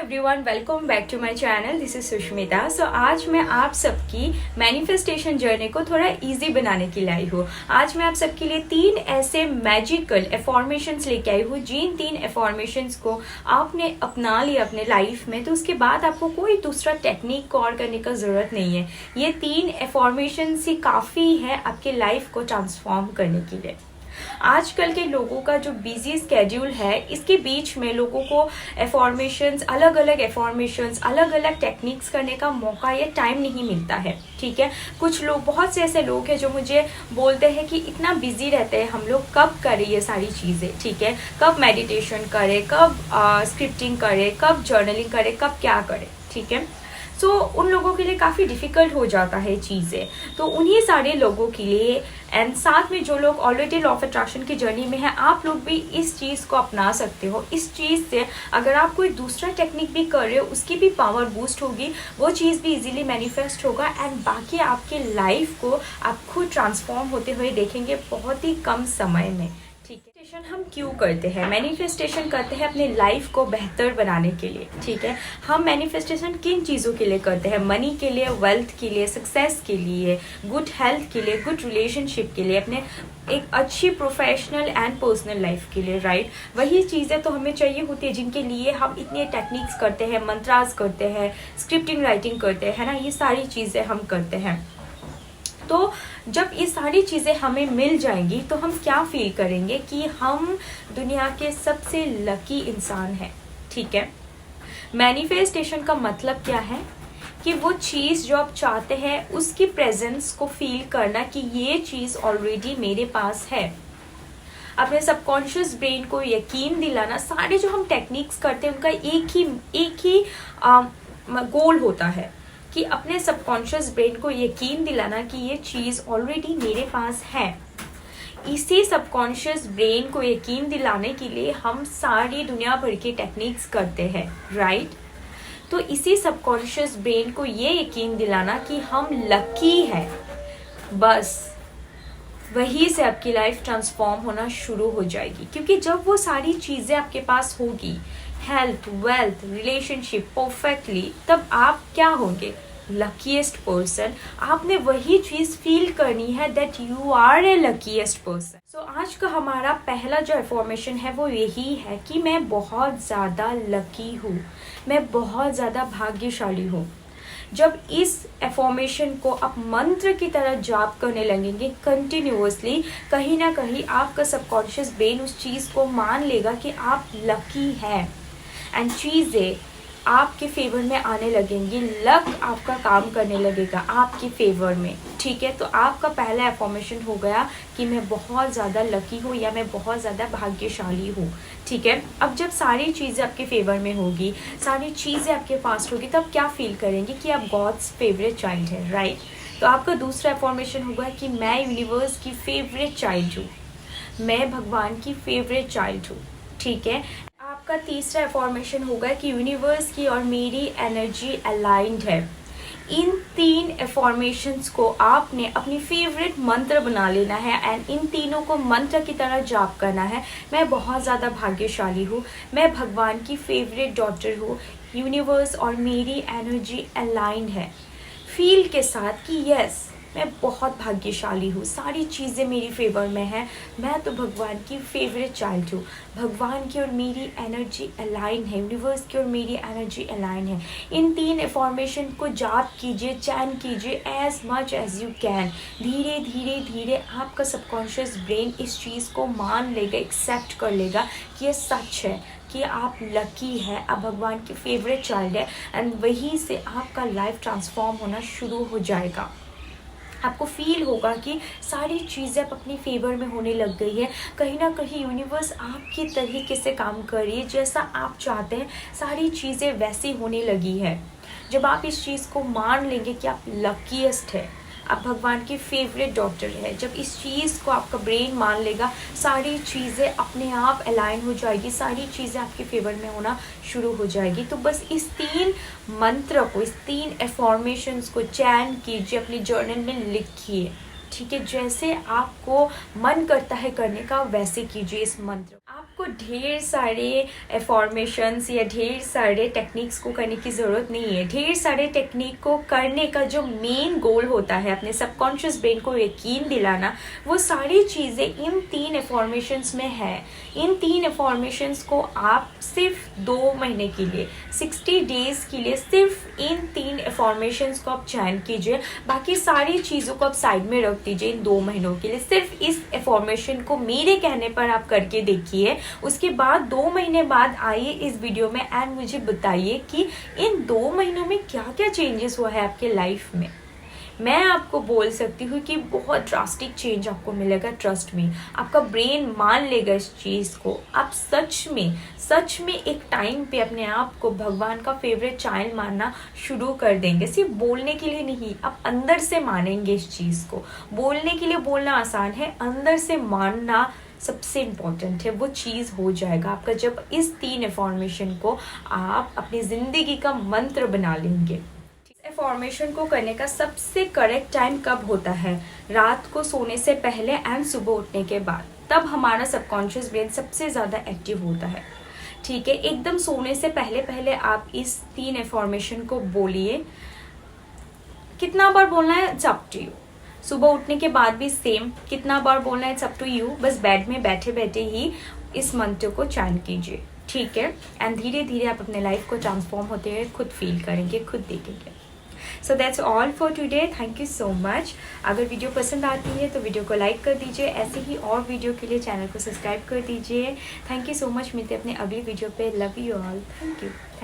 Everyone, welcome back to my channel. This is Sushmita. So आज मैं आप सबकी मैनिफेस्टेशन जर्नी को थोड़ा इजी बनाने के लिए आई हूँ। आज मैं आप सबके लिए 3 ऐसे मैजिकल एफॉर्मेशंस लेके आई हूँ। जिन 3 एफॉर्मेशंस को आपने अपना लिया अपने लाइफ में, तो उसके बाद आपको कोई दूसरा टेक्निक को और करने का जरूरत नहीं है। ये 3 एफॉर्मेशंस ही काफी है आपके लाइफ को ट्रांसफॉर्म करने के लिए। आजकल के लोगों का जो बिजी स्केड्यूल है, इसके बीच में लोगों को एफॉर्मेशंस, अलग अलग टेक्निक्स करने का मौका या टाइम नहीं मिलता है। ठीक है, कुछ लोग, बहुत से ऐसे लोग हैं जो मुझे बोलते हैं कि इतना बिजी रहते हैं हम लोग, कब करें ये सारी चीज़ें। ठीक है, कब मेडिटेशन करें, कब स्क्रिप्टिंग करें, कब जर्नलिंग करें, कब क्या करें। ठीक है, सो उन लोगों के लिए काफ़ी डिफ़िकल्ट हो जाता है चीज़ें। तो उन्हीं सारे लोगों के लिए, एंड साथ में जो लोग ऑलरेडी लॉ ऑफ अट्रैक्शन की जर्नी में है, आप लोग भी इस चीज़ को अपना सकते हो। इस चीज़ से अगर आप कोई दूसरा टेक्निक भी कर रहे हो, उसकी भी पावर बूस्ट होगी, वो चीज़ भी इजीली मैनिफेस्ट होगा, एंड बाकी आपके लाइफ को आप खुद ट्रांसफॉर्म होते हुए देखेंगे बहुत ही कम समय में। ठीक है, मैनिफेस्टेशन हम क्यों करते हैं? मैनिफेस्टेशन करते हैं अपने लाइफ को बेहतर बनाने के लिए। ठीक है, हम मैनिफेस्टेशन किन चीज़ों के लिए करते हैं? मनी के लिए, वेल्थ के लिए, सक्सेस के लिए, गुड हेल्थ के लिए, गुड रिलेशनशिप के लिए, अपने एक अच्छी प्रोफेशनल एंड पर्सनल लाइफ के लिए, राइट? वही चीज़ें तो हमें चाहिए होती है जिनके लिए हम इतने टेक्निक्स करते हैं, मंत्रास करते हैं, स्क्रिप्टिंग राइटिंग करते हैं, है ना? ये सारी चीज़ें हम करते हैं। तो जब ये सारी चीज़ें हमें मिल जाएंगी तो हम क्या फील करेंगे कि हम दुनिया के सबसे लकी इंसान हैं। ठीक है, मैनिफेस्टेशन का मतलब क्या है कि वो चीज़ जो आप चाहते हैं उसकी प्रेजेंस को फील करना कि ये चीज़ ऑलरेडी मेरे पास है। अपने सबकॉन्शियस ब्रेन को यकीन दिलाना। सारे जो हम टेक्निक्स करते हैं उनका एक ही गोल होता है कि अपने सबकॉन्शियस ब्रेन को यकीन दिलाना कि ये चीज़ ऑलरेडी मेरे पास है। इसी सबकॉन्शियस ब्रेन को यकीन दिलाने के लिए हम सारी दुनिया भर की टेक्निक्स करते हैं, राइट? तो इसी सबकॉन्शियस ब्रेन को ये यकीन दिलाना कि हम लकी है, बस वहीं से आपकी लाइफ ट्रांसफॉर्म होना शुरू हो जाएगी। क्योंकि जब वो सारी चीज़ें आपके पास होगी, हेल्थ, वेल्थ, रिलेशनशिप परफेक्टली, तब आप क्या होंगे? Luckiest person. आपने वही चीज़ फील करनी है that you are a luckiest person. So आज का हमारा पहला जो इन्फॉर्मेशन है वो यही है कि मैं बहुत ज़्यादा लकी हूँ, मैं बहुत ज़्यादा भाग्यशाली हूँ। जब इस एफॉर्मेशन को आप मंत्र की तरह जाप करने लगेंगे कंटिन्यूअसली, कहीं ना कहीं आपका सबकॉन्शियस ब्रेन उस चीज़ को मान लेगा कि आप लकी हैं, एंड चीज़ें आपके फेवर में आने लगेंगी। लक आपका काम करने लगेगा आपके फेवर में। ठीक है, तो आपका पहला एफॉर्मेशन हो गया कि मैं बहुत ज़्यादा लकी हूँ या मैं बहुत ज़्यादा भाग्यशाली हूँ। ठीक है, अब जब सारी चीज़ें आपके फेवर में होगी, सारी चीज़ें आपके पास होगी, तब क्या फील करेंगे कि आप गॉड्स फेवरेट चाइल्ड है, राइट? तो आपका दूसरा एफॉर्मेशन होगा कि मैं यूनिवर्स की फेवरेट चाइल्ड हूँ, मैं भगवान की फेवरेट चाइल्ड हूँ। ठीक है, आपका तीसरा एफॉर्मेशन होगा कि यूनिवर्स की और मेरी एनर्जी अलाइंड है। इन 3 एफॉर्मेशंस को आपने अपनी फेवरेट मंत्र बना लेना है, एंड इन तीनों को मंत्र की तरह जाप करना है। मैं बहुत ज़्यादा भाग्यशाली हूँ, मैं भगवान की फेवरेट डॉटर हूँ, यूनिवर्स और मेरी एनर्जी अलाइंड है। फील के साथ कि यस, मैं बहुत भाग्यशाली हूँ, सारी चीज़ें मेरी फेवर में हैं, मैं तो भगवान की फेवरेट चाइल्ड हूँ, भगवान की और मेरी एनर्जी अलाइन है, यूनिवर्स की और मेरी एनर्जी अलाइन है। इन 3 एफॉर्मेशन को जाप कीजिए, चैन कीजिए as much as you can. धीरे धीरे धीरे आपका सबकॉन्शियस ब्रेन इस चीज़ को मान लेगा, एक्सेप्ट कर लेगा कि ये सच है कि आप लकी है, आप भगवान की फेवरेट चाइल्ड है, एंड वहीं से आपका लाइफ ट्रांसफॉर्म होना शुरू हो जाएगा। आपको फील होगा कि सारी चीज़ें अब अपनी फेवर में होने लग गई है। कहीं ना कहीं यूनिवर्स आपकी तरीके से काम कर रही है, जैसा आप चाहते हैं सारी चीज़ें वैसी होने लगी है। जब आप इस चीज़ को मान लेंगे कि आप लकीएस्ट है, आप भगवान की फेवरेट डॉटर है, जब इस चीज़ को आपका ब्रेन मान लेगा, सारी चीज़ें अपने आप अलाइन हो जाएगी, सारी चीज़ें आपके फेवर में होना शुरू हो जाएगी। तो बस इस 3 मंत्र को, इस 3 एफॉर्मेशंस को चैन कीजिए, अपनी जर्नल में लिखिए। ठीक है, जैसे आपको मन करता है करने का वैसे कीजिए इस मंत्र। आप आपको ढेर सारे एफॉर्मेशंस या ढेर सारे टेक्निक्स को करने की ज़रूरत नहीं है। ढेर सारे टेक्निक को करने का जो मेन गोल होता है अपने सबकॉन्शियस ब्रेन को यकीन दिलाना, वो सारी चीज़ें इन 3 एफॉर्मेशंस में है। इन 3 एफॉर्मेशंस को आप सिर्फ 2 महीने के लिए 60 डेज़ के लिए सिर्फ इन 3 एफॉर्मेशंस को आप चयन कीजिए। बाकी सारी चीज़ों को आप साइड में रख दीजिए इन 2 महीनों के लिए। सिर्फ इस एफॉर्मेशन को मेरे कहने पर आप करके देखिए। उसके बाद 2 महीने बाद आइए इस वीडियो में एंड मुझे बताइए कि इन 2 महीनों में क्या क्या चेंजेस हुआ है आपके लाइफ में। मैं आपको बोल सकती हूँ कि बहुत ड्रास्टिक चेंज आपको मिलेगा। ट्रस्ट में आपका ब्रेन मान लेगा इस चीज़ को। आप सच में एक टाइम पे अपने आप को भगवान का फेवरेट चाइल्ड मानना शुरू कर देंगे। सिर्फ बोलने के लिए नहीं, आप अंदर से मानेंगे इस चीज़ को। बोलने के लिए बोलना आसान है, अंदर से मानना सबसे इम्पॉर्टेंट है। वो चीज़ हो जाएगा आपका जब इस 3 एफॉर्मेशन को आप अपनी ज़िंदगी का मंत्र बना लेंगे। एफॉर्मेशन को करने का सबसे करेक्ट टाइम कब होता है? रात को सोने से पहले एंड सुबह उठने के बाद। तब हमारा सबकॉन्शियस ब्रेन सबसे ज़्यादा एक्टिव होता है। ठीक है, एकदम सोने से पहले आप इस 3 एफॉर्मेशन को बोलिए। कितना बार बोलना है इट्स अप टू यू। सुबह उठने के बाद भी सेम, कितना बार बोलना है इट्स अप टू यू। बस बेड में बैठे बैठे ही इस मंत्र को चैन कीजिए। ठीक है, एंड धीरे धीरे आप अपने लाइफ को ट्रांसफॉर्म होते हुए खुद फील करेंगे, खुद देखेंगे। So that's all for today. Thank you so much. अगर वीडियो पसंद आती है तो वीडियो को लाइक कर दीजिए। ऐसे ही और वीडियो के लिए चैनल को सब्सक्राइब कर दीजिए। Thank you so much. मिलते हैं अपने अगली वीडियो पे। Love you all. Thank you.